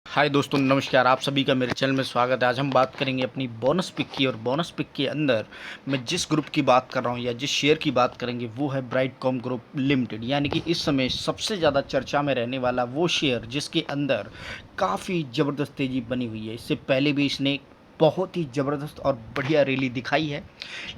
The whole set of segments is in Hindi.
हाय दोस्तों, नमस्कार। आप सभी का मेरे चैनल में स्वागत है। आज हम बात करेंगे अपनी बोनस पिक की। और बोनस पिक के अंदर मैं जिस ग्रुप की बात कर रहा हूँ या जिस शेयर की बात करेंगे वो है ब्राइटकॉम ग्रुप लिमिटेड। यानी कि इस समय सबसे ज़्यादा चर्चा में रहने वाला वो शेयर जिसके अंदर काफ़ी ज़बरदस्त तेज़ी बनी हुई है। इससे पहले भी इसने बहुत ही ज़बरदस्त और बढ़िया रैली दिखाई है,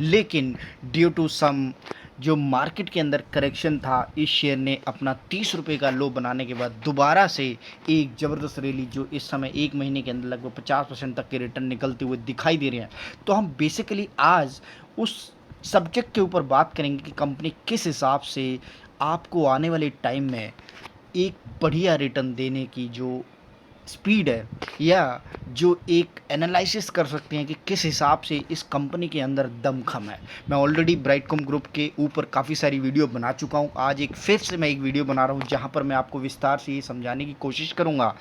लेकिन ड्यू टू सम जो मार्केट के अंदर करेक्शन था, इस शेयर ने अपना 30 रुपये का लो बनाने के बाद दोबारा से एक ज़बरदस्त रैली जो इस समय एक महीने के अंदर लगभग 50% तक के रिटर्न निकलते हुए दिखाई दे रहे हैं। तो हम बेसिकली आज उस सब्जेक्ट के ऊपर बात करेंगे कि कंपनी किस हिसाब से आपको आने वाले टाइम में एक बढ़िया रिटर्न देने की जो स्पीड है, या जो एक एनालिसिस कर सकते हैं कि किस हिसाब से इस कंपनी के अंदर दमखम है। मैं ऑलरेडी ब्राइटकॉम ग्रुप के ऊपर काफ़ी सारी वीडियो बना चुका हूं। आज एक फिर से मैं एक वीडियो बना रहा हूं जहां पर मैं आपको विस्तार से ये समझाने की कोशिश करूंगा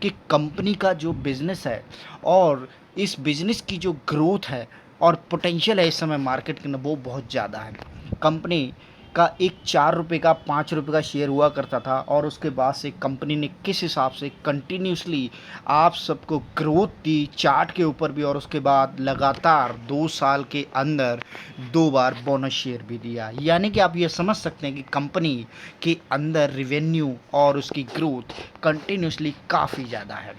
कि कंपनी का जो बिज़नेस है और इस बिज़नेस की जो ग्रोथ है और पोटेंशियल है इस समय मार्केट के अंदर, वो बहुत ज़्यादा है। कंपनी का एक 4 रुपये का 5 रुपये का शेयर हुआ करता था, और उसके बाद से कंपनी ने किस हिसाब से कंटिन्यूसली आप सबको ग्रोथ दी चार्ट के ऊपर भी, और उसके बाद लगातार 2 साल के अंदर 2 बार बोनस शेयर भी दिया। यानी कि आप ये समझ सकते हैं कि कंपनी के अंदर रिवेन्यू और उसकी ग्रोथ कंटिन्यूसली काफ़ी ज़्यादा है।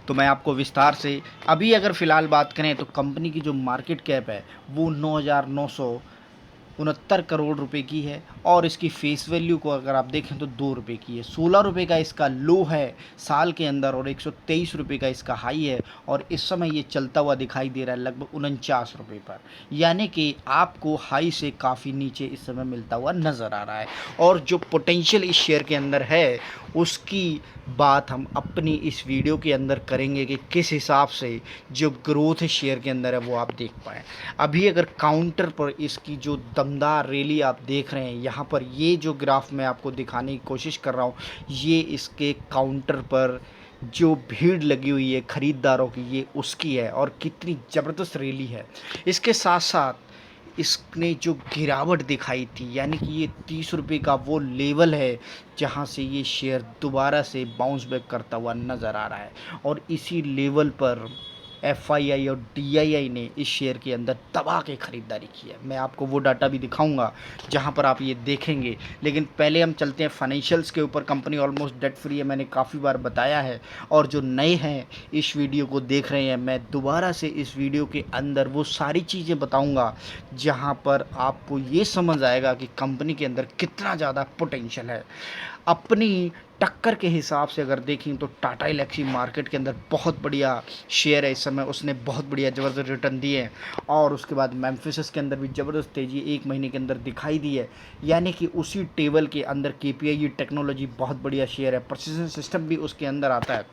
तो मैं आपको विस्तार से अभी अगर फ़िलहाल बात करें तो कंपनी की जो मार्केट कैप है वो 9,969 करोड़ रुपए की है, और इसकी फेस वैल्यू को अगर आप देखें तो 2 रुपये की है। 16 रुपये का इसका लो है साल के अंदर, और 123 रुपये का इसका हाई है, और इस समय ये चलता हुआ दिखाई दे रहा है लगभग 49 रुपये पर। यानी कि आपको हाई से काफ़ी नीचे इस समय मिलता हुआ नज़र आ रहा है। और जो पोटेंशियल इस शेयर के अंदर है उसकी बात हम अपनी इस वीडियो के अंदर करेंगे कि किस हिसाब से जो ग्रोथ शेयर के अंदर है वो आप देख पाएँ। अभी अगर काउंटर पर इसकी जो दमदार रैली आप देख रहे हैं, यहाँ पर ये जो ग्राफ मैं आपको दिखाने की कोशिश कर रहा हूँ, ये इसके काउंटर पर जो भीड़ लगी हुई है ख़रीदारों की, ये उसकी है, और कितनी ज़बरदस्त रैली है। इसके साथ साथ इसने जो गिरावट दिखाई थी, यानी कि ये 30 रुपये का वो लेवल है जहाँ से ये शेयर दोबारा से बाउंस बैक करता हुआ नज़र आ रहा है, और इसी लेवल पर एफआईआई और डीआईआई ने इस शेयर के अंदर दबा के ख़रीदारी की है। मैं आपको वो डाटा भी दिखाऊंगा जहां पर आप ये देखेंगे, लेकिन पहले हम चलते हैं फाइनेंशियल्स के ऊपर। कंपनी ऑलमोस्ट डेट फ्री है, मैंने काफ़ी बार बताया है, और जो नए हैं इस वीडियो को देख रहे हैं, मैं दोबारा से इस वीडियो के अंदर वो सारी चीज़ें बताऊँगा जहाँ पर आपको ये समझ आएगा कि कंपनी के अंदर कितना ज़्यादा पोटेंशियल है। अपनी टक्कर के हिसाब से अगर देखें तो टाटा एल्क्सी मार्केट के अंदर बहुत बढ़िया शेयर है इस समय, उसने बहुत बढ़िया ज़बरदस्त रिटर्न दिए हैं, और उसके बाद मैम्फिस के अंदर भी ज़बरदस्त तेज़ी एक महीने के अंदर दिखाई दी है। यानी कि उसी टेबल के अंदर केपीआई टेक्नोलॉजी बहुत बढ़िया शेयर है, प्रिसिजन सिस्टम भी उसके अंदर आता है।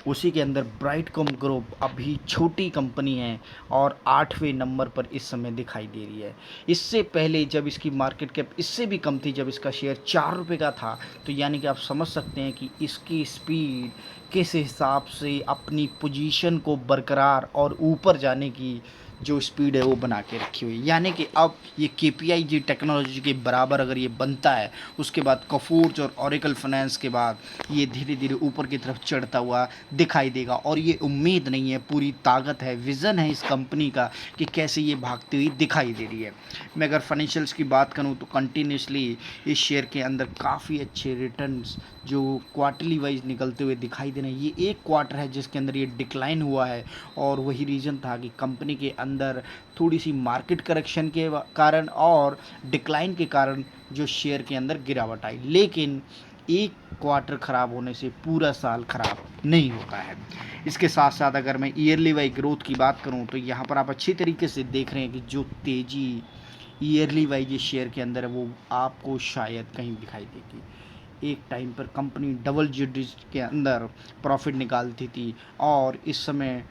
उसी के अंदर ब्राइटकॉम ग्रुप अभी छोटी कंपनी है और 8वें नंबर पर इस समय दिखाई दे रही है। इससे पहले जब इसकी मार्केट कैप इससे भी कम थी, जब इसका शेयर 4 रुपये का था, तो यानी कि आप समझ सकते हैं कि इसकी स्पीड किस हिसाब से अपनी पोजीशन को बरकरार और ऊपर जाने की जो स्पीड है वो बना के रखी हुई है। यानी कि अब ये केपीआई टेक्नोलॉजी के बराबर अगर ये बनता है, उसके बाद कफूर्ज और ओरेकल फाइनेंस के बाद ये धीरे धीरे ऊपर की तरफ चढ़ता हुआ दिखाई देगा। और ये उम्मीद नहीं है, पूरी ताकत है, विज़न है इस कंपनी का कि कैसे ये भागती हुई दिखाई दे रही है। मैं अगर फाइनेंशियल्स की बात करूँ तो कंटिन्यूसली इस शेयर के अंदर काफ़ी अच्छे रिटर्न्स जो क्वार्टरली वाइज निकलते हुए दिखाई दे रहे हैं। ये एक क्वार्टर है जिसके अंदर ये डिक्लाइन हुआ है, और वही रीज़न था कि कंपनी के अंदर थोड़ी सी मार्केट करेक्शन के कारण और डिक्लाइन के कारण जो शेयर के अंदर गिरावट आई। लेकिन एक क्वार्टर ख़राब होने से पूरा साल ख़राब नहीं होता है। इसके साथ साथ अगर मैं ईयरली वाइज ग्रोथ की बात करूं तो यहाँ पर आप अच्छी तरीके से देख रहे हैं कि जो तेज़ी ईयरली वाइज इस शेयर के अंदर है वो आपको शायद कहीं दिखाई देगी। एक टाइम पर कंपनी डबल डिजिट के अंदर प्रॉफिट निकालती थी, और इस समय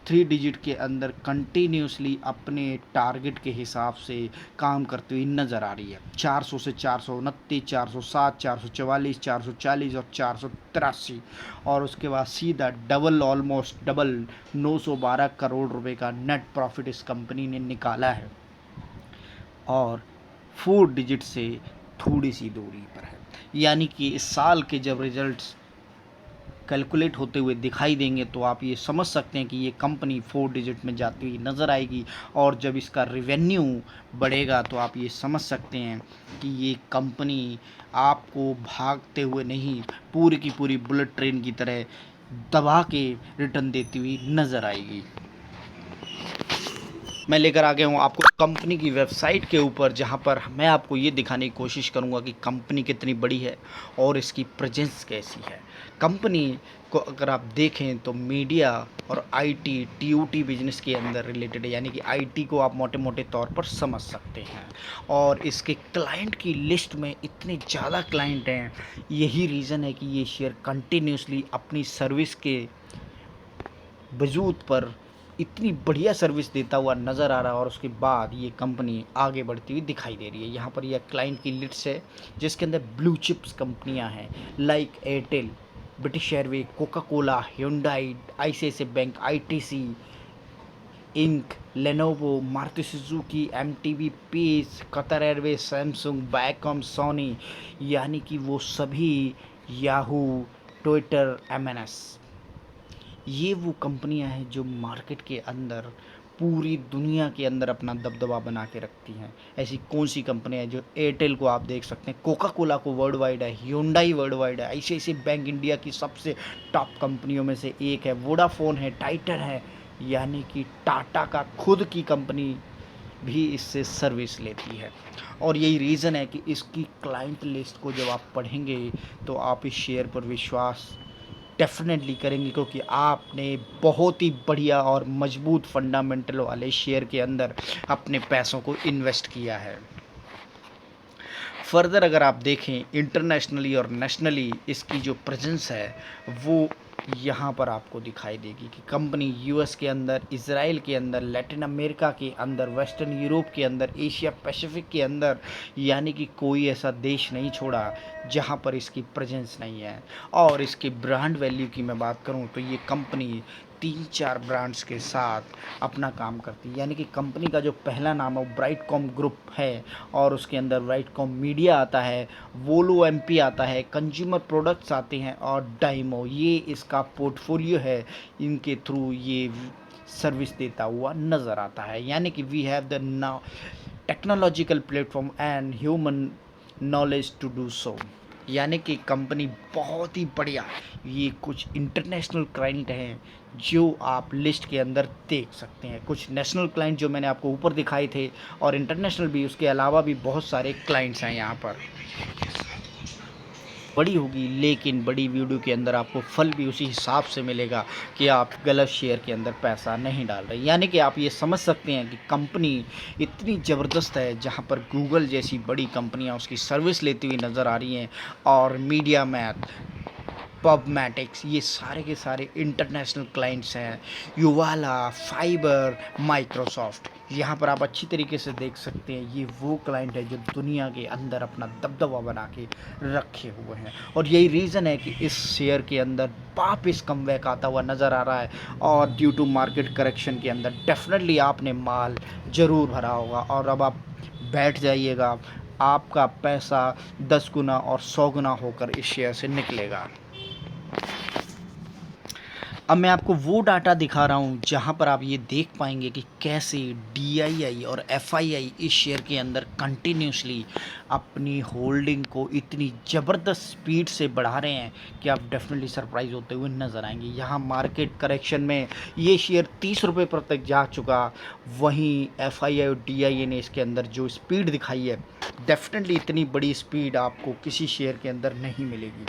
3 डिजिट के अंदर कंटिन्यूसली अपने टारगेट के हिसाब से काम करती हुई नज़र आ रही है। 400 से 429, 407, 444, 440 और 483, और उसके बाद सीधा डबल, ऑलमोस्ट डबल 912 करोड़ रुपए का नेट प्रॉफिट इस कंपनी ने निकाला है, और 4 डिजिट से थोड़ी सी दूरी पर है। यानी कि इस साल के जब रिजल्ट्स कैलकुलेट होते हुए दिखाई देंगे तो आप ये समझ सकते हैं कि ये कंपनी 4 डिजिट में जाती हुई नज़र आएगी। और जब इसका रेवेन्यू बढ़ेगा तो आप ये समझ सकते हैं कि ये कंपनी आपको भागते हुए नहीं, पूरी की पूरी बुलेट ट्रेन की तरह दबा के रिटर्न देती हुई नज़र आएगी। मैं लेकर आ गया हूँ आपको कंपनी की वेबसाइट के ऊपर, जहाँ पर मैं आपको ये दिखाने की कोशिश करूँगा कि कंपनी कितनी बड़ी है और इसकी प्रेजेंस कैसी है। कंपनी को अगर आप देखें तो मीडिया और आईटी, टीओटी बिजनेस के अंदर रिलेटेड है, यानी कि आईटी को आप मोटे मोटे तौर पर समझ सकते हैं। और इसके क्लाइंट की लिस्ट में इतने ज़्यादा क्लाइंट हैं, यही रीज़न है कि ये शेयर कंटिन्यूसली अपनी सर्विस के वजूद पर इतनी बढ़िया सर्विस देता हुआ नज़र आ रहा है। और उसके बाद ये कंपनी आगे बढ़ती हुई दिखाई दे रही है। यहाँ पर यह क्लाइंट की लिस्ट है जिसके अंदर ब्लू चिप्स कंपनियाँ हैं like Airtel, British Airway, Coca Cola, Hyundai, ICICI bank, ITC Inc, Lenovo, Maruti Suzuki, MTV, Pace, Qatar Airways, Samsung, Viacom, Sony, यानी कि वो सभी, याहू, ट्विटर, एमएनएस, ये वो कंपनियां हैं जो मार्केट के अंदर पूरी दुनिया के अंदर अपना दबदबा बना के रखती हैं। ऐसी कौन सी कंपनियां हैं जो एयरटेल को आप देख सकते हैं, कोका कोला को वर्ल्ड वाइड है, ह्यूंडई वर्ल्ड वाइड है, आईसीआईसीआई बैंक इंडिया की सबसे टॉप कंपनियों में से एक है, वोडाफोन है, टाइटन है, यानी कि टाटा का खुद की कंपनी भी इससे सर्विस लेती है। और यही रीज़न है कि इसकी क्लाइंट लिस्ट को जब आप पढ़ेंगे तो आप इस शेयर पर विश्वास डेफिनेटली करेंगे, क्योंकि आपने बहुत ही बढ़िया और मजबूत फंडामेंटल वाले शेयर के अंदर अपने पैसों को इन्वेस्ट किया है। फर्दर अगर आप देखें इंटरनेशनली और नेशनली इसकी जो प्रेजेंस है वो यहाँ पर आपको दिखाई देगी कि कंपनी यूएस के अंदर, इज़राइल के अंदर, लैटिन अमेरिका के अंदर, वेस्टर्न यूरोप के अंदर, एशिया पैसिफिक के अंदर, यानी कि कोई ऐसा देश नहीं छोड़ा जहाँ पर इसकी प्रेजेंस नहीं है। और इसकी ब्रांड वैल्यू की मैं बात करूँ तो ये कंपनी 3-4 ब्रांड्स के साथ अपना काम करती है, यानी कि कंपनी का जो पहला नाम है वो ब्राइटकॉम ग्रुप है और उसके अंदर ब्राइटकॉम मीडिया आता है, वोलो एमपी आता है, कंज्यूमर प्रोडक्ट्स आते हैं और डाइमो, ये इसका पोर्टफोलियो है। इनके थ्रू ये सर्विस देता हुआ नज़र आता है, यानी कि we have the now technological platform and human knowledge to do so, यानी कि कंपनी बहुत ही बढ़िया। ये कुछ इंटरनेशनल क्लाइंट हैं जो आप लिस्ट के अंदर देख सकते हैं, कुछ नेशनल क्लाइंट जो मैंने आपको ऊपर दिखाए थे और इंटरनेशनल भी, उसके अलावा भी बहुत सारे क्लाइंट्स हैं यहाँ पर। बड़ी होगी लेकिन बड़ी वीडियो के अंदर आपको फल भी उसी हिसाब से मिलेगा कि आप गलत शेयर के अंदर पैसा नहीं डाल रहे, यानी कि आप ये समझ सकते हैं कि कंपनी इतनी ज़बरदस्त है जहाँ पर गूगल जैसी बड़ी कंपनियाँ उसकी सर्विस लेती हुई नज़र आ रही हैं। और मीडिया मैथ, पबमैटिक्स, ये सारे के सारे इंटरनेशनल क्लाइंट्स हैं, युवाला, फाइबर, माइक्रोसॉफ्ट, यहाँ पर आप अच्छी तरीके से देख सकते हैं ये वो क्लाइंट है जो दुनिया के अंदर अपना दबदबा बना के रखे हुए हैं। और यही रीज़न है कि इस शेयर के अंदर वापस कमबैक आता हुआ नज़र आ रहा है और ड्यू टू मार्केट करेक्शन के अंदर डेफिनेटली आपने माल ज़रूर भरा होगा और अब आप बैठ जाइएगा, आपका पैसा 10 गुना और 100 गुना होकर इस शेयर से निकलेगा। अब मैं आपको वो डाटा दिखा रहा हूँ जहाँ पर आप ये देख पाएंगे कि कैसे DII और FII इस शेयर के अंदर कंटिन्यूसली अपनी होल्डिंग को इतनी ज़बरदस्त स्पीड से बढ़ा रहे हैं कि आप डेफिनेटली सरप्राइज होते हुए नज़र आएंगे। यहाँ मार्केट करेक्शन में ये शेयर 30 रुपये पर तक जा चुका, वहीं FII और DII ने इसके अंदर जो स्पीड दिखाई है डेफिनेटली इतनी बड़ी स्पीड आपको किसी शेयर के अंदर नहीं मिलेगी।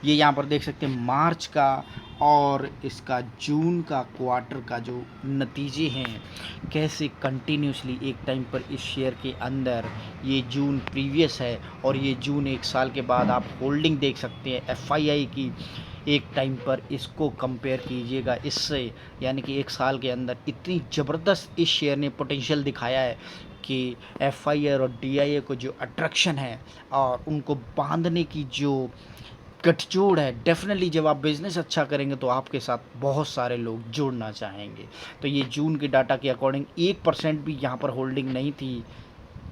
ये यहाँ पर देख सकते हैं मार्च का और इसका जून का क्वार्टर का जो नतीजे हैं, कैसे कंटिन्यूसली एक टाइम पर इस शेयर के अंदर, ये जून प्रीवियस है और ये जून 1 साल के बाद आप होल्डिंग देख सकते हैं FII की। एक टाइम पर इसको कंपेयर कीजिएगा इससे, यानी कि 1 साल के अंदर इतनी ज़बरदस्त इस शेयर ने पोटेंशियल दिखाया है कि FII और DII को जो अट्रैक्शन है और उनको बांधने की जो गठजोड़ है, डेफिनेटली जब आप बिज़नेस अच्छा करेंगे तो आपके साथ बहुत सारे लोग जुड़ना चाहेंगे। तो ये जून के डाटा के अकॉर्डिंग 1% भी यहाँ पर होल्डिंग नहीं थी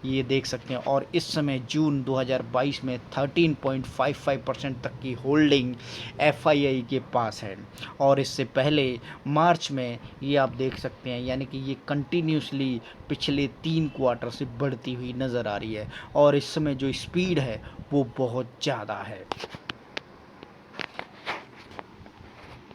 ये देख सकते हैं। और इस समय जून 2022 में 13.55% तक की होल्डिंग एफआईआई के पास है। और इससे पहले मार्च में ये आप देख सकते हैं, यानी कि ये कंटिन्यूसली पिछले 3 क्वार्टर से बढ़ती हुई नज़र आ रही है और इस समय जो स्पीड है वो बहुत ज़्यादा है।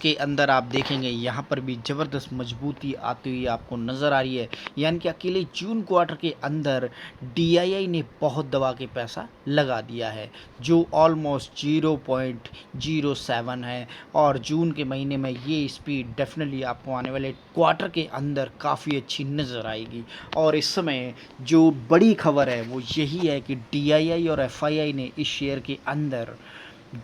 के अंदर आप देखेंगे यहाँ पर भी ज़बरदस्त मजबूती आती हुई आपको नज़र आ रही है, यानी कि अकेले जून क्वार्टर के अंदर डीआईआई ने बहुत दबा के पैसा लगा दिया है, जो ऑलमोस्ट 0.07 है। और जून के महीने में ये स्पीड डेफिनेटली आपको आने वाले क्वार्टर के अंदर काफ़ी अच्छी नज़र आएगी। और इस समय जो बड़ी खबर है वो यही है कि डीआईआई और एफआईआई ने इस शेयर के अंदर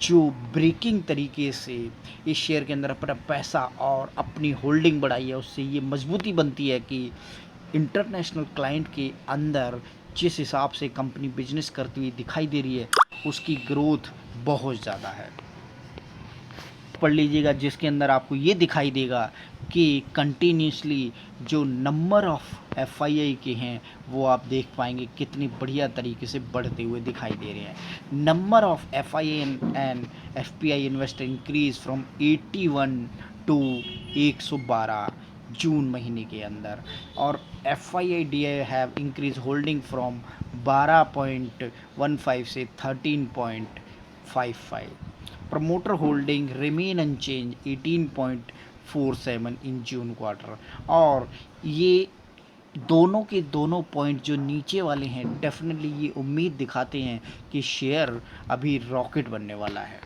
जो ब्रेकिंग तरीके से इस शेयर के अंदर अपना पैसा और अपनी होल्डिंग बढ़ाई है, उससे ये मजबूती बनती है कि इंटरनेशनल क्लाइंट के अंदर जिस हिसाब से कंपनी बिजनेस करती हुई दिखाई दे रही है उसकी ग्रोथ बहुत ज़्यादा है। पढ़ लीजिएगा जिसके अंदर आपको ये दिखाई देगा कि कंटिन्यूसली जो नंबर ऑफ एफआईआई के हैं वो आप देख पाएंगे कितनी बढ़िया तरीके से बढ़ते हुए दिखाई दे रहे हैं। Number of FII and FPI investor increase from 81 to 112 June महीने के अंदर। और FII DI have increase holding from 12.15 से 13.55। Promoter holding remain unchange 18.47 in June quarter. और ये दोनों के दोनों पॉइंट जो नीचे वाले हैं डेफिनेटली ये उम्मीद दिखाते हैं कि शेयर अभी रॉकेट बनने वाला है।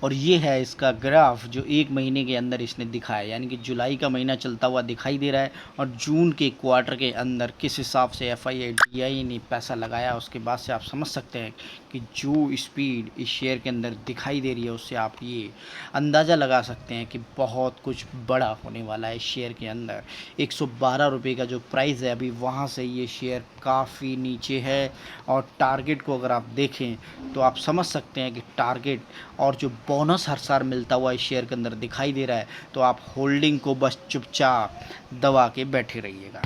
और ये है इसका ग्राफ जो 1 महीने के अंदर इसने दिखाया, यानी कि जुलाई का महीना चलता हुआ दिखाई दे रहा है और जून के क्वार्टर के अंदर किस हिसाब से एफआईआई डीआई ने पैसा लगाया, उसके बाद से आप समझ सकते हैं कि जो स्पीड इस शेयर के अंदर दिखाई दे रही है उससे आप ये अंदाज़ा लगा सकते हैं कि बहुत कुछ बड़ा होने वाला है इस शेयर के अंदर। 112 रुपये का जो प्राइस है अभी, वहाँ से ये शेयर काफ़ी नीचे है। और टारगेट को अगर आप देखें तो आप समझ सकते हैं कि टारगेट और जो बोनस हर साल मिलता हुआ इस शेयर के अंदर दिखाई दे रहा है, तो आप होल्डिंग को बस चुपचाप दबा के बैठे रहिएगा।